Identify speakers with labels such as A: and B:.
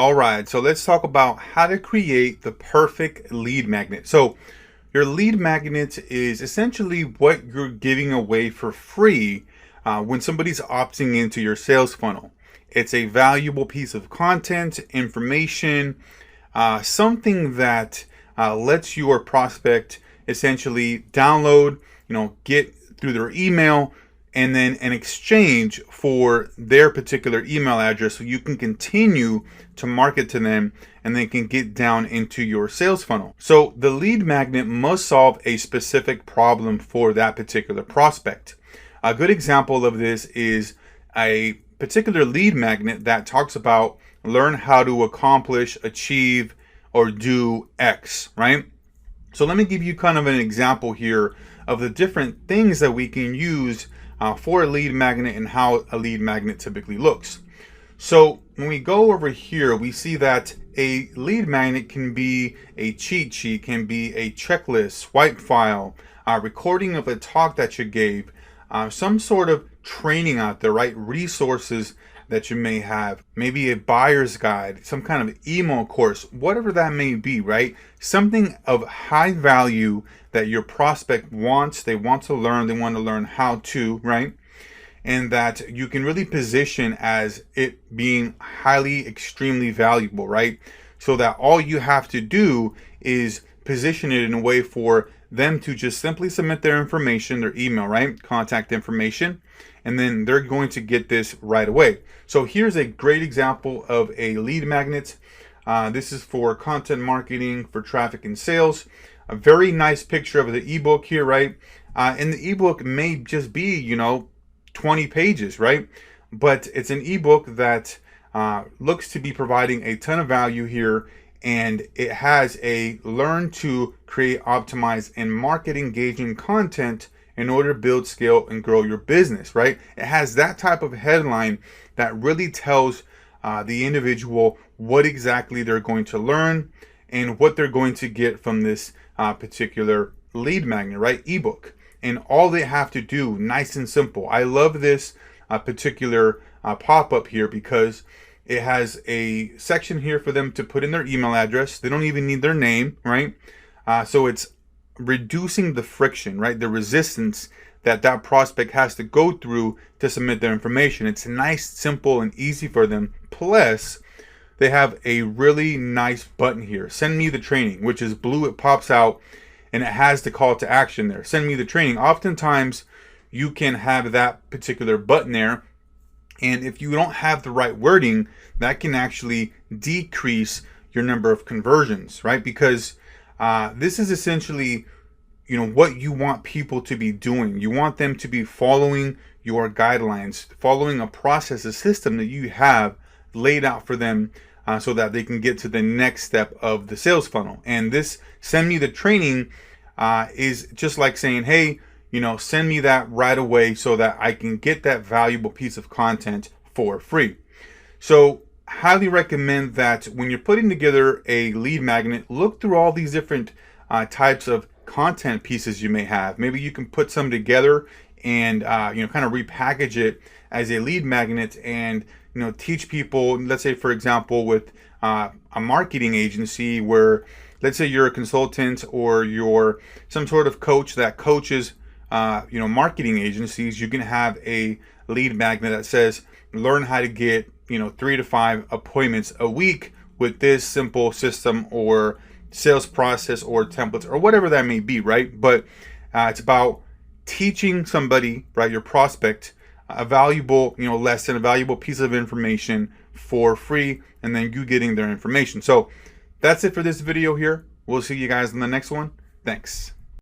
A: All right, so let's talk about how to create the perfect lead magnet. So your lead magnet is essentially what you're giving away for free when somebody's opting into your sales funnel. It's a valuable piece of content, information, something that lets your prospect essentially download, get through their email, and then an exchange for their particular email address so you can continue to market to them and they can get down into your sales funnel. So the lead magnet must solve a specific problem for that particular prospect. A good example of this is a particular lead magnet that talks about learn how to accomplish, achieve, or do X, right? So let me give you kind of an example here of the different things that we can use for a lead magnet and how a lead magnet typically looks. So when we go over here, we see that a lead magnet can be a cheat sheet, can be a checklist, swipe file, recording of a talk that you gave, some sort of training out there, right? Resources that you may have, maybe a buyer's guide, some kind of email course, whatever that may be, right? Something of high value that your prospect wants, they want to learn how to, right? And that you can really position as it being highly, extremely valuable, right? So that all you have to do is position it in a way for them to just simply submit their information, their email, right? Contact information, and then they're going to get this right away. So here's a great example of a lead magnet. This is for content marketing, for traffic and sales. A very nice picture of the ebook here, right? And the ebook may just be, 20 pages, right? But it's an ebook that looks to be providing a ton of value here, and it has a learn to create, optimize, and market engaging content in order to build, scale, and grow your business, right? It has that type of headline that really tells the individual what exactly they're going to learn and what they're going to get from this particular lead magnet, right? Ebook. And all they have to do, nice and simple. I love this particular pop-up here because it has a section here for them to put in their email address. They don't even need their name, right? So it's reducing the friction, right? The resistance that prospect has to go through to submit their information. It's nice, simple, and easy for them. Plus, they have a really nice button here. Send me the training, which is blue. It pops out and it has the call to action there. Send me the training. Oftentimes, you can have that particular button there, and if you don't have the right wording, that can actually decrease your number of conversions, right? Because this is essentially, what you want people to be doing. You want them to be following your guidelines, following a process, a system that you have laid out for them so that they can get to the next step of the sales funnel. And this send me the training is just like saying, hey, send me that right away so that I can get that valuable piece of content for free. So highly recommend that when you're putting together a lead magnet, look through all these different types of content pieces you may have. Maybe you can put some together and kind of repackage it as a lead magnet and teach people. Let's say, for example, with a marketing agency where, let's say you're a consultant or you're some sort of coach that coaches marketing agencies, you can have a lead magnet that says learn how to get 3 to 5 appointments a week with this simple system or sales process or templates or whatever that may be, right? But it's about teaching somebody, right, your prospect, a valuable lesson, a valuable piece of information for free, and then you getting their information. So that's it for this video here. We'll see you guys in the next one. Thanks.